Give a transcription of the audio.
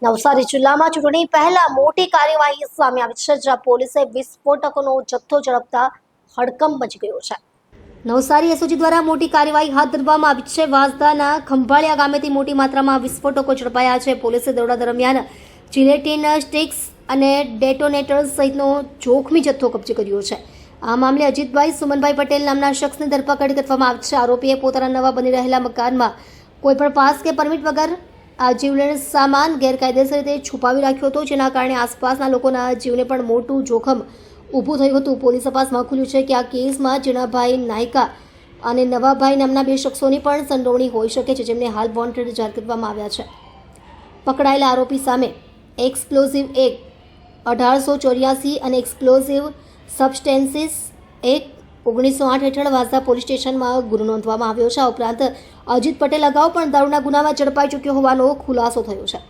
નવસારી જિલ્લામાં ચૂંટણી પહેલા મોટી કાર્યવાહી સામે આવી છે, જ્યાં પોલીસે વિસ્ફોટકોનો જથ્થો ઝડપતા હડકંપ મચી ગયો છે. નવસારી એસઓજી દ્વારા મોટી કાર્યવાહી હાથ ધરવામાં આવી છે. વાંસદાના ખંભાળિયા ગામેથી મોટી માત્રામાં વિસ્ફોટકો ઝડપાયા છે. પોલીસે દરોડા દરમિયાન જિલેટીન સ્ટિક્સ અને ડેટોનેટર્સ સહિતનો જોખમી જથ્થો કબજે કર્યો છે. આ મામલે અજીતભાઈ સુમનભાઈ પટેલ નામના શખ્સની ધરપકડ કરવામાં આવી છે. આરોપીએ પોતાના નવા બની રહેલા મકાનમાં કોઈપણ પાસ કે પરમિટ વગર આ જીવલેણ સામાન ગેરકાયદેસર રીતે છુપાવી રાખ્યો હતો, જેના કારણે આસપાસના લોકોના જીવને પણ મોટું જોખમ ઊભું થયું હતું. પોલીસ તપાસમાં ખુલ્યું છે કે આ કેસમાં જીણાભાઈ નાયકા અને નવાભાઈ નામના બે શખ્સોની પણ સંડોવણી હોઈ શકે છે, જેમને હાલ વોન્ટેડ જાહેર કરવામાં આવ્યા છે. પકડાયેલા આરોપી સામે એક્સપ્લોઝિવ એક્ટ 1884 અને એક્સપ્લોઝિવ સબસ્ટેન્સીસ એક્ટ 1908 હેઠળ વાંસદા પોલીસ સ્ટેશનમાં ગુનો નોંધવામાં આવ્યો છે. આ ઉપરાંત અજીત પટેલ અગાઉ પણ દારૂના ગુનામાં ઝડપાઈ ચૂક્યો હોવાનો ખુલાસો થયો છે.